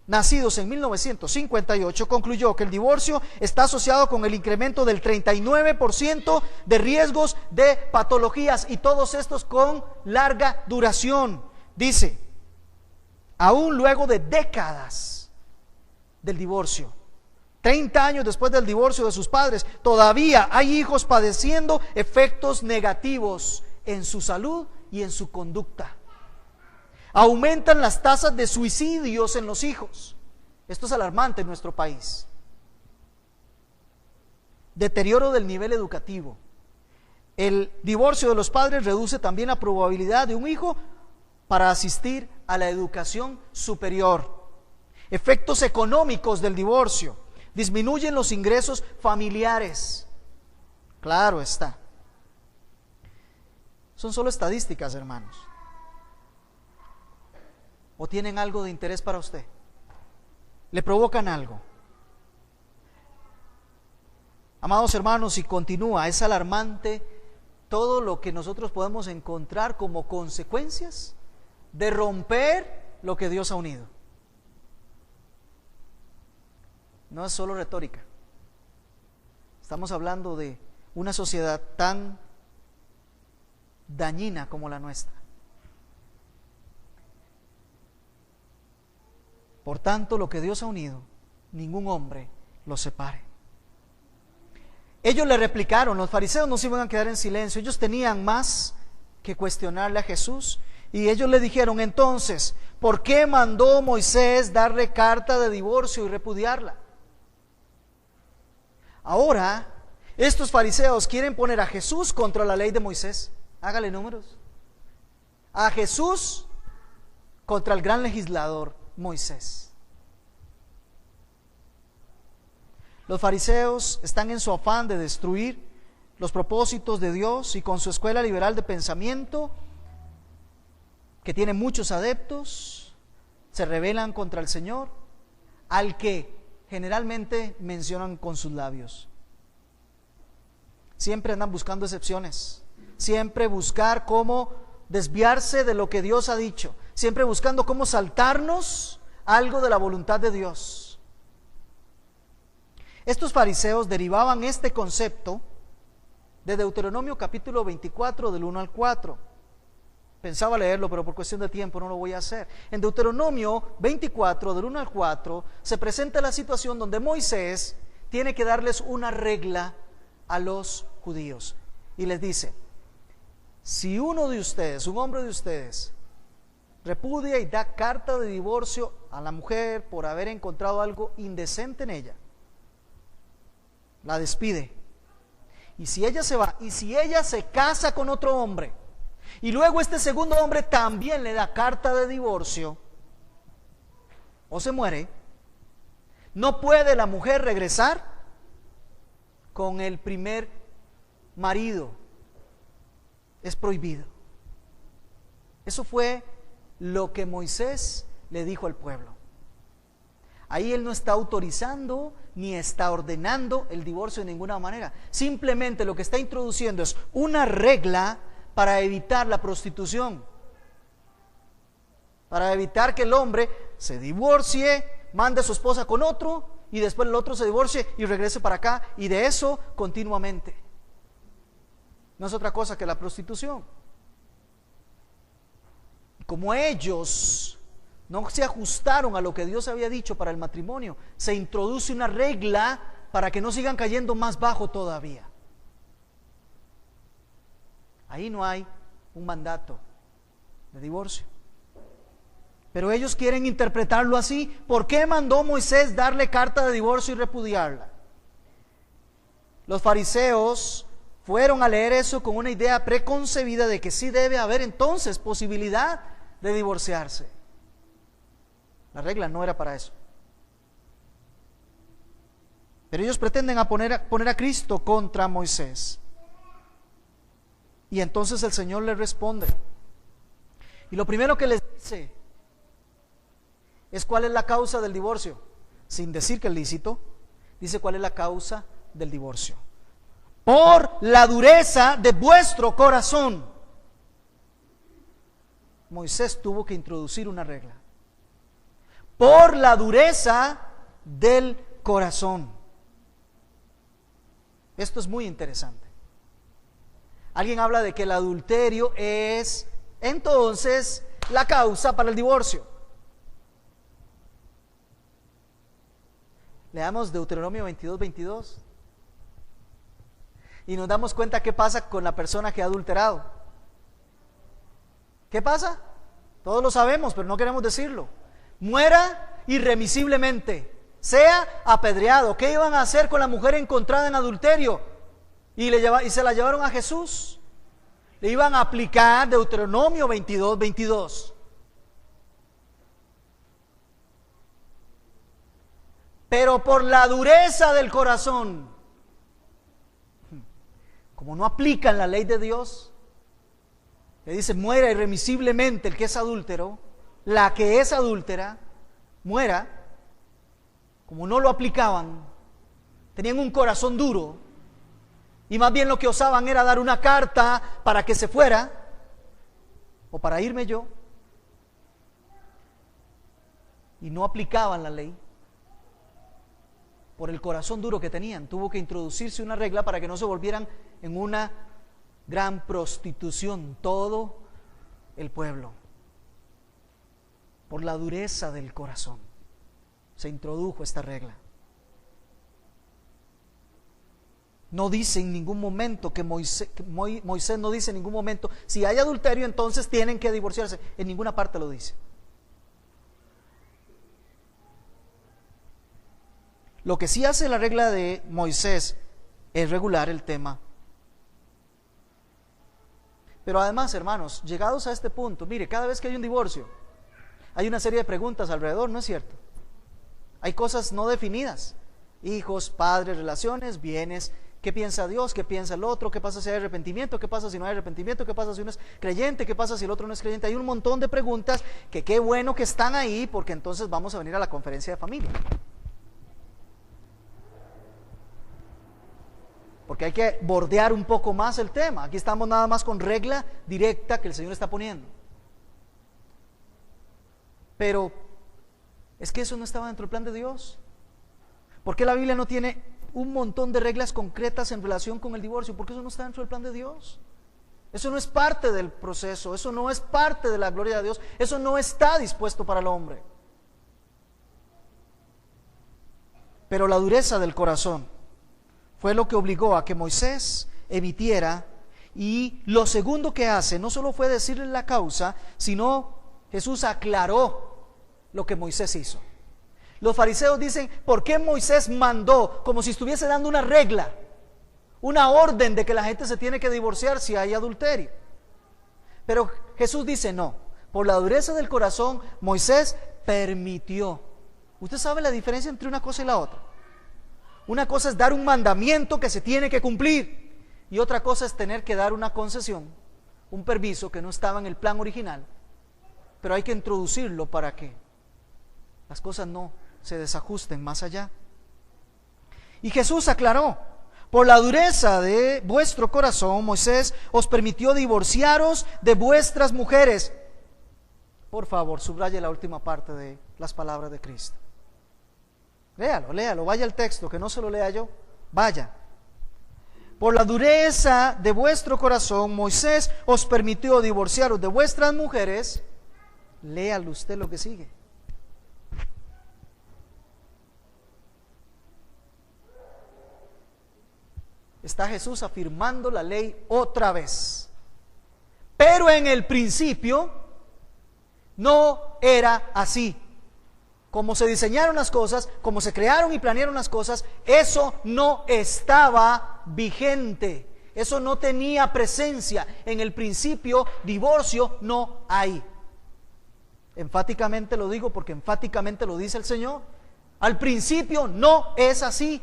nacidos en 1958 concluyó que el divorcio está asociado con el incremento del 39% de riesgos de patologías, y todos estos con larga duración. Dice, aún luego de décadas del divorcio, 30 años después del divorcio de sus padres, todavía hay hijos padeciendo efectos negativos en su salud y en su conducta. Aumentan las tasas de suicidios en los hijos. Esto es alarmante en nuestro país. Deterioro del nivel educativo. El divorcio de los padres reduce también la probabilidad de un hijo para asistir a la educación superior. Efectos económicos del divorcio. Disminuyen los ingresos familiares. Claro está. Son solo estadísticas, hermanos. ¿O tienen algo de interés para usted? ¿Le provocan algo? Amados hermanos, y continúa, es alarmante todo lo que nosotros podemos encontrar como consecuencias de romper lo que Dios ha unido. No es solo retórica. Estamos hablando de una sociedad tan dañina como la nuestra. Por tanto, lo que Dios ha unido, ningún hombre lo separe. Ellos le replicaron, los fariseos no se iban a quedar en silencio, ellos tenían más que cuestionarle a Jesús, Y ellos le dijeron: entonces, ¿por qué mandó Moisés darle carta de divorcio y repudiarla? Ahora, estos fariseos quieren poner a Jesús contra la ley de Moisés. Hágale números. A Jesús contra el gran legislador Moisés. Los fariseos están en su afán de destruir los propósitos de Dios, y con su escuela liberal de pensamiento, que tiene muchos adeptos, se rebelan contra el Señor, al que generalmente mencionan con sus labios. Siempre andan buscando excepciones, siempre buscar cómo desviarse de lo que Dios ha dicho, siempre buscando cómo saltarnos algo de la voluntad de Dios. Estos fariseos derivaban este concepto de Deuteronomio capítulo 24 del 1 al 4. Pensaba leerlo, pero por cuestión de tiempo no lo voy a hacer. En Deuteronomio 24 del 1 al 4 se presenta la situación donde Moisés tiene que darles una regla a los judíos y les dice: si uno de ustedes, un hombre de ustedes, repudia y da carta de divorcio a la mujer por haber encontrado algo indecente en ella, la despide. Y si ella se va, y si ella se casa con otro hombre, y luego este segundo hombre también le da carta de divorcio, o se muere, no puede la mujer regresar con el primer marido. Es prohibido. Eso fue lo que Moisés le dijo al pueblo. Ahí él no está autorizando ni está ordenando el divorcio de ninguna manera. Simplemente lo que está introduciendo es una regla para evitar la prostitución, para evitar que el hombre se divorcie, mande a su esposa con otro y después el otro se divorcie y regrese para acá, y de eso continuamente. No es otra cosa que la prostitución. Como ellos no se ajustaron a lo que Dios había dicho para el matrimonio, se introduce una regla para que no sigan cayendo más bajo todavía. Ahí no hay un mandato de divorcio, pero ellos quieren interpretarlo así. ¿Por qué mandó Moisés darle carta de divorcio y repudiarla? Los fariseos fueron a leer eso con una idea preconcebida de que sí debe haber entonces posibilidad de divorciarse. La regla no era para eso. Pero ellos pretenden poner a Cristo contra Moisés. Y entonces el Señor les responde. Y lo primero que les dice es cuál es la causa del divorcio. Sin decir que es lícito, dice cuál es la causa del divorcio: por la dureza de vuestro corazón. Moisés tuvo que introducir una regla. Por la dureza del corazón. Esto es muy interesante. Alguien habla de que el adulterio es entonces la causa para el divorcio. Leamos Deuteronomio 22:22 y nos damos cuenta qué pasa con la persona que ha adulterado. ¿Qué pasa? Todos lo sabemos, pero no queremos decirlo. Muera irremisiblemente, sea apedreado. ¿Qué iban a hacer con la mujer encontrada en adulterio? Y se la llevaron a Jesús. Le iban a aplicar Deuteronomio 22:22. Pero por la dureza del corazón, como no aplican la ley de Dios, le dice: muera irremisiblemente el que es adúltero, la que es adúltera, muera. Como no lo aplicaban, tenían un corazón duro, y más bien lo que osaban era dar una carta para que se fuera, o para irme yo, y no aplicaban la ley. Por el corazón duro que tenían, tuvo que introducirse una regla para que no se volvieran en una gran prostitución todo el pueblo. Por la dureza del corazón se introdujo esta regla. no dice en ningún momento Moisés no dice en ningún momento, si hay adulterio entonces tienen que divorciarse. En ninguna parte lo dice. Lo que sí hace la regla de Moisés es regular el tema. Pero además, hermanos, llegados a este punto, mire, cada vez que hay un divorcio, hay una serie de preguntas alrededor, ¿no es cierto? Hay cosas no definidas: hijos, padres, relaciones, bienes. ¿Qué piensa Dios? ¿Qué piensa el otro? ¿Qué pasa si hay arrepentimiento? ¿Qué pasa si no hay arrepentimiento? ¿Qué pasa si uno es creyente? ¿Qué pasa si el otro no es creyente? Hay un montón de preguntas que qué bueno que están ahí, porque entonces vamos a venir a la conferencia de familia. Porque hay que bordear un poco más el tema. Aquí estamos nada más con regla directa que el Señor está poniendo. Pero es que eso no estaba dentro del plan de Dios. ¿Por qué la Biblia no tiene un montón de reglas concretas en relación con el divorcio? Porque eso no está dentro del plan de Dios. Eso no es parte del proceso, eso no es parte de la gloria de Dios, eso no está dispuesto para el hombre. Pero la dureza del corazón fue lo que obligó a que Moisés emitiera, y lo segundo que hace no solo fue decirle la causa, sino Jesús aclaró lo que Moisés hizo. Los fariseos dicen, ¿por qué Moisés mandó? Como si estuviese dando una regla, una orden de que la gente se tiene que divorciar si hay adulterio. Pero Jesús dice, no, por la dureza del corazón Moisés permitió. ¿Usted sabe la diferencia entre una cosa y la otra? Una cosa es dar un mandamiento que se tiene que cumplir, y otra cosa es tener que dar una concesión, un permiso que no estaba en el plan original, pero hay que introducirlo para que las cosas no se desajusten más allá. Y Jesús aclaró, por la dureza de vuestro corazón Moisés os permitió divorciaros de vuestras mujeres. Por favor, subraye la última parte de las palabras de Cristo. Léalo, vaya al texto, que no se lo lea yo, vaya. Por la dureza de vuestro corazón Moisés os permitió divorciaros de vuestras mujeres. Léalo usted lo que sigue. Está Jesús afirmando la ley otra vez. Pero en el principio no era así. Como se diseñaron las cosas, como se crearon y planearon las cosas, eso no estaba vigente. Eso no tenía presencia. En el principio, divorcio no hay. Enfáticamente lo digo porque enfáticamente lo dice el Señor. Al principio no es así.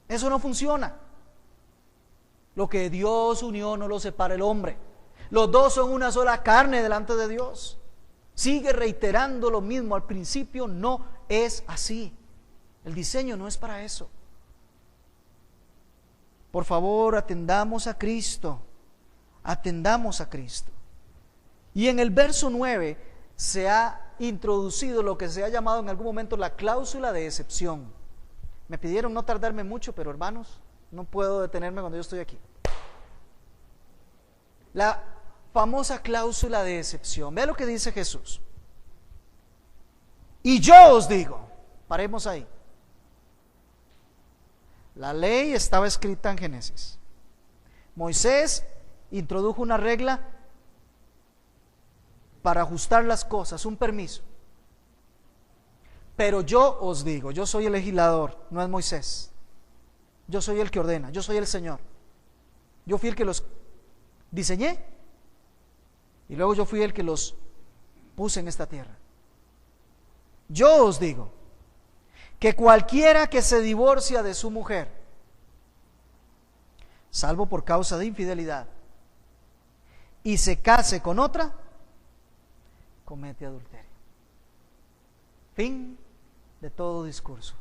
Eso no funciona. Lo que Dios unió no lo separa el hombre. Los dos son una sola carne delante de Dios. Sigue reiterando lo mismo. Al principio no es así. El diseño no es para eso. Por favor, atendamos a Cristo. Atendamos a Cristo. Y en el verso 9 se ha introducido lo que se ha llamado en algún momento la cláusula de excepción. Me pidieron no tardarme mucho, pero hermanos, no puedo detenerme cuando yo estoy aquí. La famosa cláusula de excepción. Vea lo que dice Jesús. Y yo os digo, paremos ahí. La ley estaba escrita en Génesis. Moisés introdujo una regla para ajustar las cosas, un permiso. Pero yo os digo, yo soy el legislador, no es Moisés. Yo soy el que ordena, yo soy el Señor. Yo fui el que los diseñé y luego yo fui el que los puse en esta tierra. Yo os digo que cualquiera que se divorcia de su mujer, salvo por causa de infidelidad, y se case con otra, comete adulterio. Fin de todo discurso.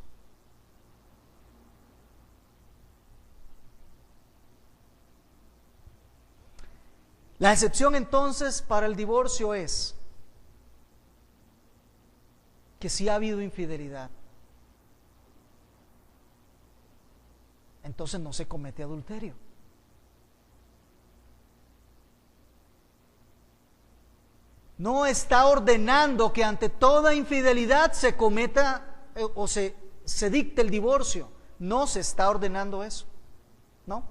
La excepción entonces para el divorcio es que si ha habido infidelidad, entonces no se comete adulterio. No está ordenando que ante toda infidelidad se cometa o se dicte el divorcio. no se está ordenando eso. No.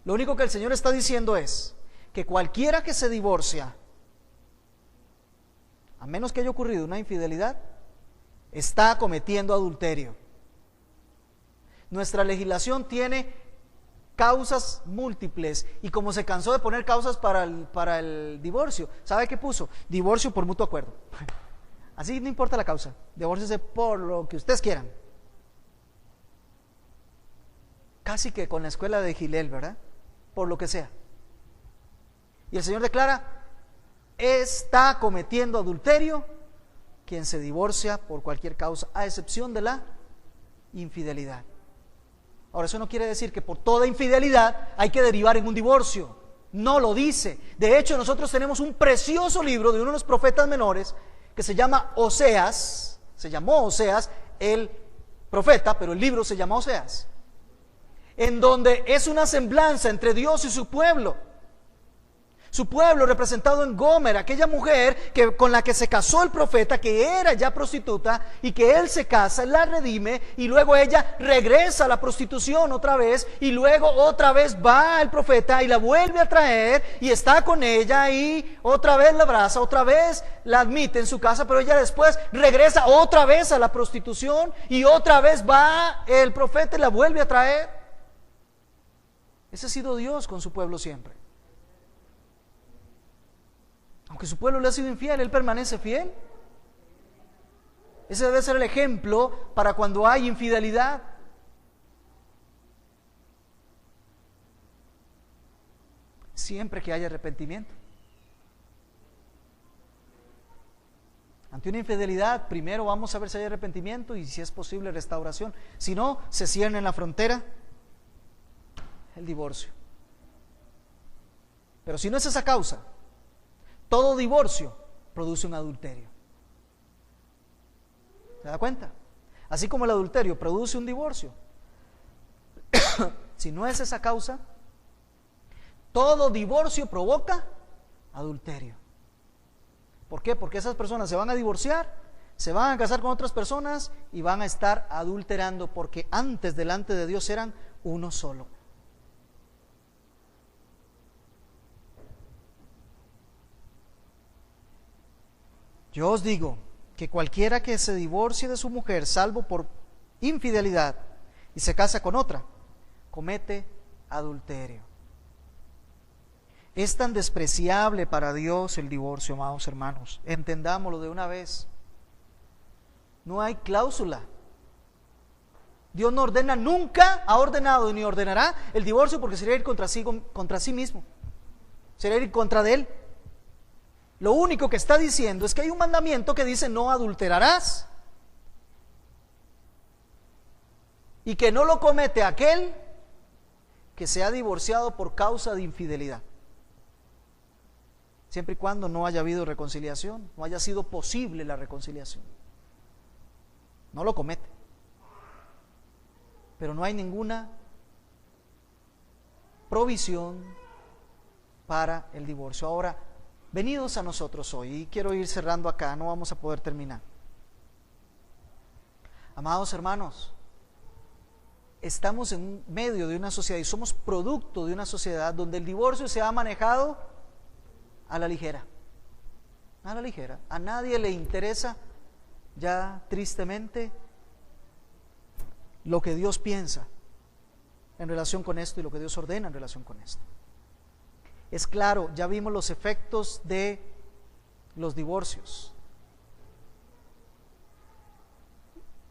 Lo único que el Señor está diciendo es que cualquiera que se divorcia, a menos que haya ocurrido una infidelidad, está cometiendo adulterio. Nuestra legislación tiene causas múltiples, y como se cansó de poner causas para el divorcio, ¿sabe qué puso? Divorcio por mutuo acuerdo. Así no importa la causa, divórciese por lo que ustedes quieran. Casi que con la escuela de Gilel, ¿verdad? Por lo que sea. Y el Señor declara: está cometiendo adulterio quien se divorcia por cualquier causa, a excepción de la infidelidad. Ahora, eso no quiere decir que por toda infidelidad hay que derivar en un divorcio. No lo dice. De hecho, nosotros tenemos un precioso libro de uno de los profetas menores que se llama Oseas. Se llamó Oseas el profeta, pero el libro se llama Oseas, en donde es una semblanza entre Dios y su pueblo. Su pueblo representado en Gomer, aquella mujer con la que se casó el profeta, que era ya prostituta, y que él se casa, la redime, y luego ella regresa a la prostitución otra vez, y luego otra vez va el profeta y la vuelve a traer, y está con ella, y otra vez la abraza, otra vez la admite en su casa, pero ella después regresa otra vez a la prostitución, y otra vez va el profeta y la vuelve a traer. Ese ha sido Dios con su pueblo siempre. Aunque su pueblo le ha sido infiel, Él permanece fiel. Ese debe ser el ejemplo para cuando hay infidelidad. Siempre que haya arrepentimiento. Ante una infidelidad, primero vamos a ver si hay arrepentimiento y si es posible restauración. Si no, se cierra en la frontera el divorcio. Pero si no es esa causa, todo divorcio produce un adulterio. ¿Se da cuenta? Así como el adulterio produce un divorcio, si no es esa causa, todo divorcio provoca adulterio. ¿Por qué? Porque esas personas se van a divorciar, se van a casar con otras personas y van a estar adulterando, porque antes delante de Dios eran uno solo. Yo os digo que cualquiera que se divorcie de su mujer, salvo por infidelidad, y se casa con otra, comete adulterio. Es tan despreciable para Dios el divorcio, amados hermanos. Entendámoslo de una vez. No hay cláusula. Dios no ordena, nunca ha ordenado ni ordenará el divorcio, porque sería ir contra sí mismo. Sería ir contra de Él. Lo único que está diciendo es que hay un mandamiento que dice: no adulterarás. Y que no lo comete aquel que se ha divorciado por causa de infidelidad. Siempre y cuando no haya habido reconciliación, no haya sido posible la reconciliación. No lo comete. Pero no hay ninguna provisión para el divorcio. Ahora, venidos a nosotros hoy, y quiero ir cerrando acá, no vamos a poder terminar. Amados hermanos, estamos en medio de una sociedad y somos producto de una sociedad donde el divorcio se ha manejado a la ligera. A la ligera. A nadie le interesa ya tristemente lo que Dios piensa en relación con esto y lo que Dios ordena en relación con esto. Es claro, ya vimos los efectos de los divorcios.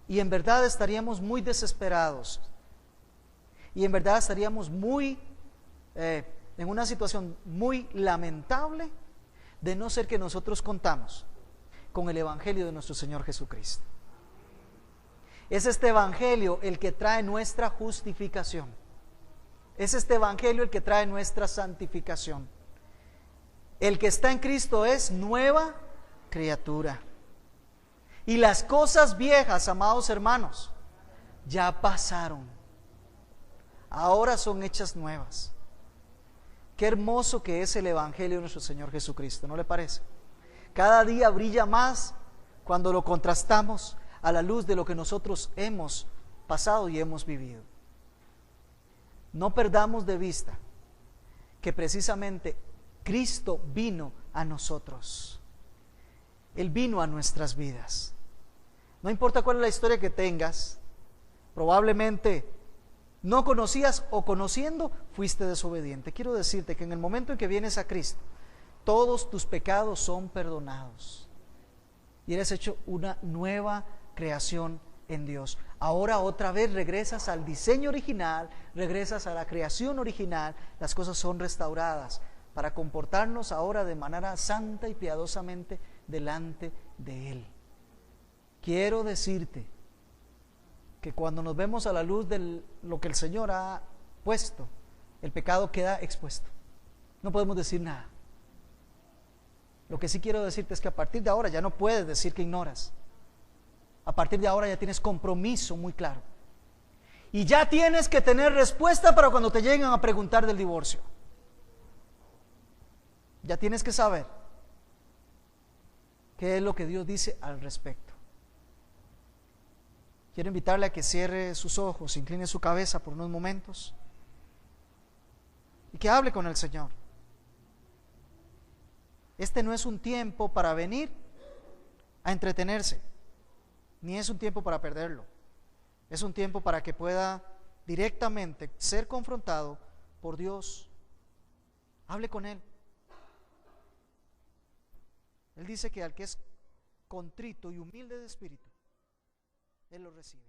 Y en verdad estaríamos muy desesperados. Y en verdad estaríamos en una situación muy lamentable de no ser que nosotros contamos con el Evangelio de nuestro Señor Jesucristo. Es este Evangelio el que trae nuestra justificación. Es este Evangelio el que trae nuestra santificación. El que está en Cristo es nueva criatura. Y las cosas viejas, amados hermanos, ya pasaron. Ahora son hechas nuevas. Qué hermoso que es el Evangelio de nuestro Señor Jesucristo, ¿no le parece? Cada día brilla más cuando lo contrastamos a la luz de lo que nosotros hemos pasado y hemos vivido. No perdamos de vista que precisamente Cristo vino a nosotros. Él vino a nuestras vidas. No importa cuál es la historia que tengas, probablemente no conocías o conociendo fuiste desobediente. Quiero decirte que en el momento en que vienes a Cristo, todos tus pecados son perdonados y eres hecho una nueva creación en Dios. Ahora otra vez regresas al diseño original, regresas a la creación original, las cosas son restauradas para comportarnos ahora de manera santa y piadosamente delante de Él. Quiero decirte que cuando nos vemos a la luz de lo que el Señor ha puesto, el pecado queda expuesto. No podemos decir nada. Lo que sí quiero decirte es que a partir de ahora ya no puedes decir que ignoras. A partir de ahora ya tienes compromiso muy claro. Y ya tienes que tener respuesta para cuando te lleguen a preguntar del divorcio. Ya tienes que saber qué es lo que Dios dice al respecto. Quiero invitarle a que cierre sus ojos, incline su cabeza por unos momentos y que hable con el Señor. Este no es un tiempo para venir a entretenerse, ni es un tiempo para perderlo. Es un tiempo para que pueda directamente ser confrontado por Dios. Hable con Él. Él dice que al que es contrito y humilde de espíritu, Él lo recibe.